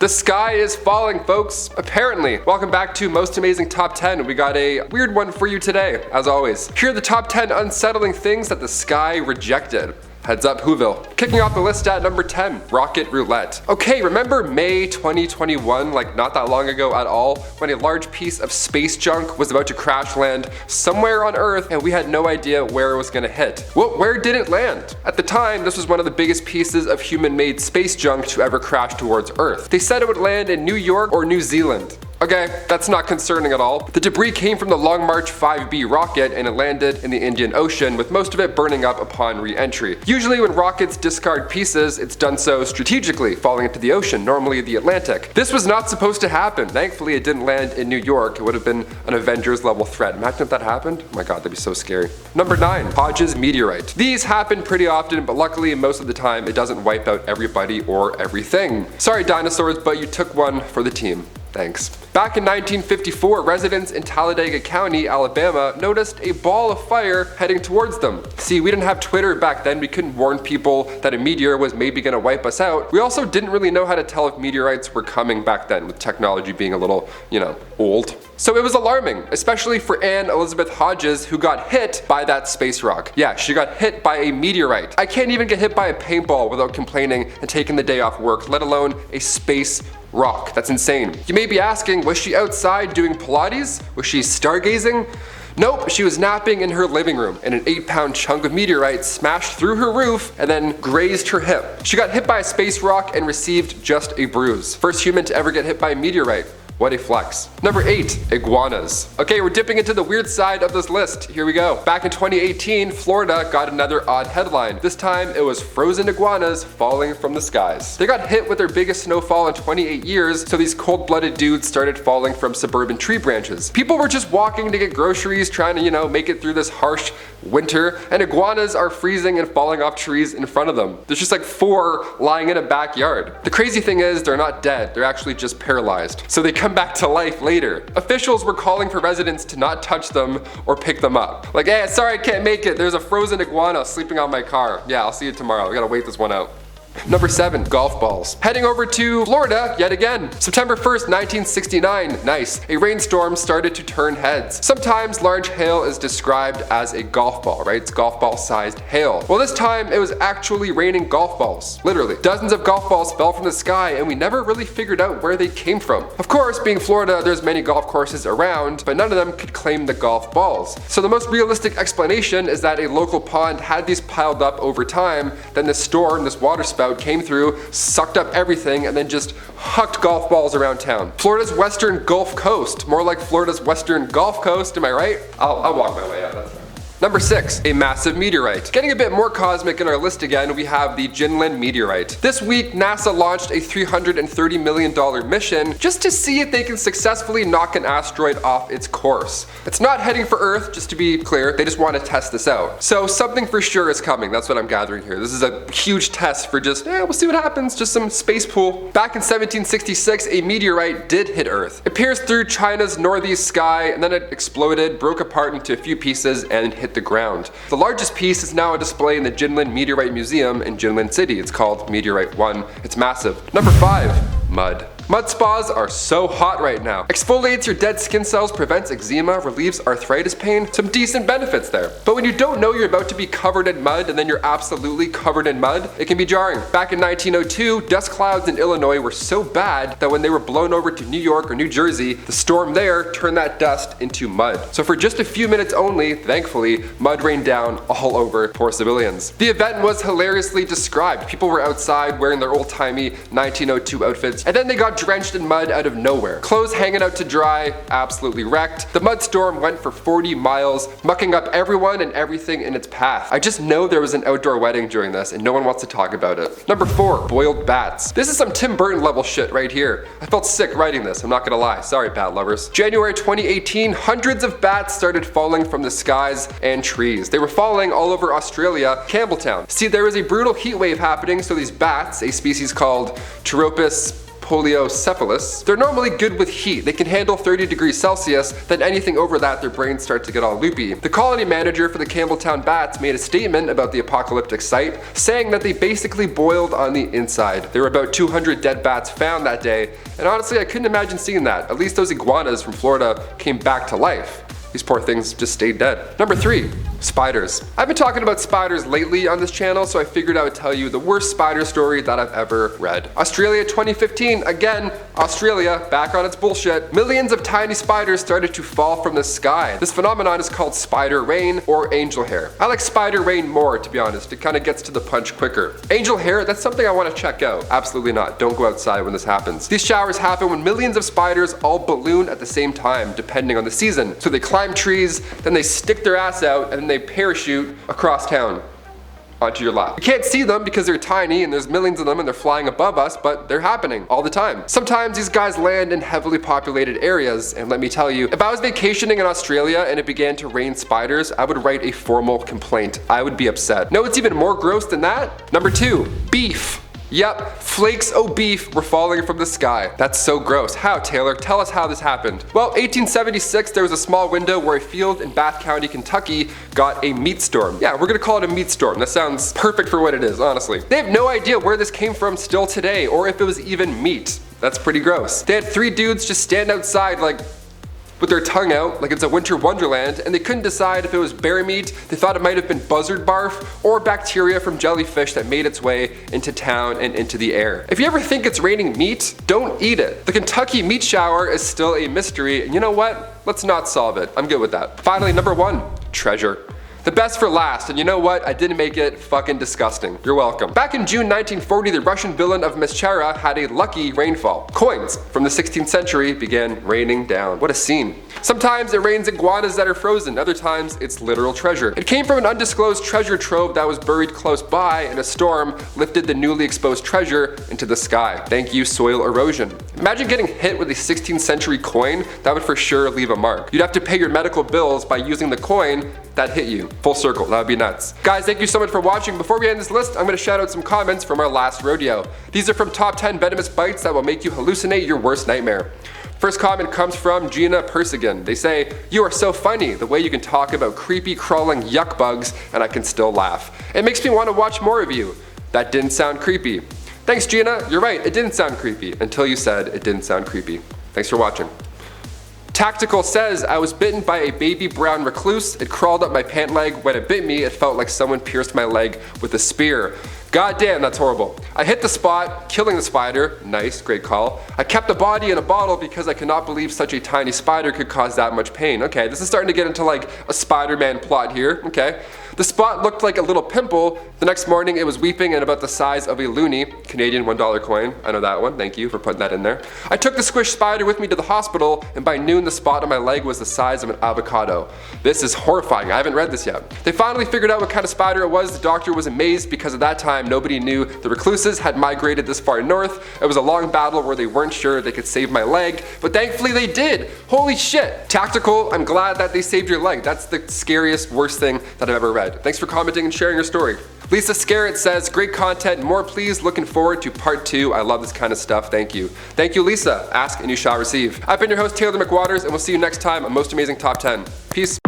The sky is falling, folks. Apparently. Welcome back to Most Amazing Top 10. We got a weird one for you today, as always. Here are the top 10 unsettling things that the sky rejected. Heads up, Whoville. Kicking off the list at number 10, rocket roulette. Okay, remember May 2021, like not that long ago at all, when a large piece of space junk was about to crash land somewhere on Earth and we had no idea where it was gonna hit? Well, where did it land? At the time, this was one of the biggest pieces of human-made space junk to ever crash towards Earth. They said it would land in New York or New Zealand. Okay, that's not concerning at all. The debris came from the Long March 5B rocket and it landed in the Indian Ocean, with most of it burning up upon re-entry. Usually when rockets discard pieces, it's done so strategically, falling into the ocean, normally the Atlantic. This was not supposed to happen. Thankfully, it didn't land in New York. It would have been an Avengers level threat. Imagine if that happened. Oh my god, that'd be so scary. Number 9, Hodges Meteorite. These happen pretty often, but luckily most of the time it doesn't wipe out everybody or everything. Sorry dinosaurs, but you took one for the team. Thanks. Back in 1954, residents in Talladega County, Alabama, noticed a ball of fire heading towards them. See, we didn't have Twitter back then. We couldn't warn people that a meteor was maybe gonna wipe us out. We also didn't really know how to tell if meteorites were coming back then, with technology being a little, old. So it was alarming, especially for Anne Elizabeth Hodges, who got hit by that space rock. Yeah, she got hit by a meteorite. I can't even get hit by a paintball without complaining and taking the day off work, let alone a space rock. That's insane. You may be asking, was she outside doing Pilates? Was she stargazing? Nope, she was napping in her living room and an 8-pound chunk of meteorite smashed through her roof and then grazed her hip. She got hit by a space rock and received just a bruise. First human to ever get hit by a meteorite. What a flex. Number 8, iguanas. Okay, we're dipping into the weird side of this list. Here we go. Back in 2018, Florida got another odd headline. This time it was frozen iguanas falling from the skies. They got hit with their biggest snowfall in 28 years, so these cold-blooded dudes started falling from suburban tree branches. People were just walking to get groceries, trying to, make it through this harsh winter, and iguanas are freezing and falling off trees in front of them. There's just like 4 lying in a backyard. The crazy thing is they're not dead, they're actually just paralyzed. So they come back to life later. Officials were calling for residents to not touch them or pick them up. Like, hey, sorry I can't make it. There's a frozen iguana sleeping on my car. Yeah, I'll see you tomorrow. We gotta wait this one out. Number 7, golf balls. Heading over to Florida yet again. September 1st, 1969. Nice. A rainstorm started to turn heads. Sometimes large hail is described as a golf ball, right? It's golf ball sized hail. Well, this time it was actually raining golf balls. Literally. Dozens of golf balls fell from the sky and we never really figured out where they came from. Of course, being Florida, there's many golf courses around, but none of them could claim the golf balls. So the most realistic explanation is that a local pond had these piled up over time, then this storm, this water spout came through, sucked up everything, and then just hucked golf balls around town. Florida's western Gulf Coast, more like Florida's western Golf Coast, am I right? I'll walk my way out, that's fine. Number 6, a massive meteorite. Getting a bit more cosmic in our list again, we have the Jinlin meteorite. This week, NASA launched a $330 million mission just to see if they can successfully knock an asteroid off its course. It's not heading for Earth, just to be clear, they just want to test this out. So something for sure is coming, that's what I'm gathering here. This is a huge test for just, we'll see what happens, just some space pool. Back in 1766, a meteorite did hit Earth. It pierced through China's northeast sky, and then it exploded, broke apart into a few pieces, and hit the ground. The largest piece is now on display in the Jinlin Meteorite Museum in Jinlin City. It's called Meteorite 1. It's massive. Number 5, mud. Mud spas are so hot right now. Exfoliates your dead skin cells, prevents eczema, relieves arthritis pain. Some decent benefits there. But when you don't know you're about to be covered in mud and then you're absolutely covered in mud, it can be jarring. Back in 1902, dust clouds in Illinois were so bad that when they were blown over to New York or New Jersey, the storm there turned that dust into mud. So for just a few minutes only, thankfully, mud rained down all over poor civilians. The event was hilariously described. People were outside wearing their old-timey 1902 outfits, and then they got drenched in mud out of nowhere. Clothes hanging out to dry, absolutely wrecked. The mud storm went for 40 miles, mucking up everyone and everything in its path. I just know there was an outdoor wedding during this and no one wants to talk about it. Number 4, boiled bats. This is some Tim Burton level shit right here. I felt sick writing this, I'm not gonna lie. Sorry, bat lovers. January 2018, hundreds of bats started falling from the skies and trees. They were falling all over Australia, Campbelltown. See, there was a brutal heat wave happening, so these bats, a species called Pteropus poliocephalus. They're normally good with heat. They can handle 30 degrees Celsius, then anything over that their brains start to get all loopy. The colony manager for the Campbelltown bats made a statement about the apocalyptic site, saying that they basically boiled on the inside. There were about 200 dead bats found that day, and honestly I couldn't imagine seeing that. At least those iguanas from Florida came back to life. These poor things just stayed dead. Number 3, spiders. I've been talking about spiders lately on this channel, so I figured I would tell you the worst spider story that I've ever read. Australia 2015, again, Australia, back on its bullshit. Millions of tiny spiders started to fall from the sky. This phenomenon is called spider rain or angel hair. I like spider rain more, to be honest. It kind of gets to the punch quicker. Angel hair, that's something I want to check out. Absolutely not. Don't go outside when this happens. These showers happen when millions of spiders all balloon at the same time, depending on the season. So they climb trees, then they stick their ass out, and then they parachute across town onto your lap. You can't see them because they're tiny and there's millions of them and they're flying above us, but they're happening all the time. Sometimes these guys land in heavily populated areas, and let me tell you, if I was vacationing in Australia and it began to rain spiders, I would write a formal complaint. I would be upset. No, it's even more gross than that. Number 2, beef. Yep, flakes o' beef were falling from the sky. That's so gross. How, Taylor? Tell us how this happened. Well, 1876, there was a small window where a field in Bath County, Kentucky got a meat storm. Yeah, we're gonna call it a meat storm. That sounds perfect for what it is, honestly. They have no idea where this came from still today, or if it was even meat. That's pretty gross. They had 3 dudes just stand outside like with their tongue out like it's a winter wonderland, and they couldn't decide if it was bear meat, they thought it might have been buzzard barf, or bacteria from jellyfish that made its way into town and into the air. If you ever think it's raining meat, don't eat it. The Kentucky meat shower is still a mystery, and you know what? Let's not solve it. I'm good with that. Finally, number 1, treasure. The best for last, and you know what? I didn't make it fucking disgusting. You're welcome. Back in June 1940, the Russian villain of Meschera had a lucky rainfall. Coins from the 16th century began raining down. What a scene. Sometimes it rains iguanas that are frozen, other times it's literal treasure. It came from an undisclosed treasure trove that was buried close by, and a storm lifted the newly exposed treasure into the sky. Thank you, soil erosion. Imagine getting hit with a 16th century coin. That would for sure leave a mark. You'd have to pay your medical bills by using the coin that hit you. Full circle, that would be nuts. Guys, thank you so much for watching. Before we end this list, I'm gonna shout out some comments from our last rodeo. These are from top 10 venomous bites that will make you hallucinate your worst nightmare. First comment comes from Gina Persigan. They say, "You are so funny, the way you can talk about creepy crawling yuck bugs and I can still laugh. It makes me want to watch more of you. That didn't sound creepy." Thanks, Gina. You're right, it didn't sound creepy until you said it didn't sound creepy. Thanks for watching. Tactical says, "I was bitten by a baby brown recluse. It crawled up my pant leg. When it bit me, it felt like someone pierced my leg with a spear. God damn, that's horrible. I hit the spot, killing the spider." Nice, great call. "I kept the body in a bottle because I cannot believe such a tiny spider could cause that much pain." Okay, this is starting to get into like a Spider-Man plot here. Okay. "The spot looked like a little pimple. The next morning it was weeping and about the size of a loonie." Canadian $1 coin. I know that one. Thank you for putting that in there. "I took the squished spider with me to the hospital, and by noon the spot on my leg was the size of an avocado." This is horrifying. I haven't read this yet. "They finally figured out what kind of spider it was. The doctor was amazed because at that time nobody knew the recluses had migrated this far north. It was a long battle where they weren't sure they could save my leg, but thankfully they did. Holy shit." Tactical, I'm glad that they saved your leg. That's the scariest, worst thing that I've ever read. Thanks for commenting and sharing your story. Lisa Scarrett says, "Great content, more please, looking forward to part 2. I love this kind of stuff, thank you." Thank you, Lisa. Ask and you shall receive. I've been your host, Taylor McWaters, and we'll see you next time on Most Amazing Top 10. Peace.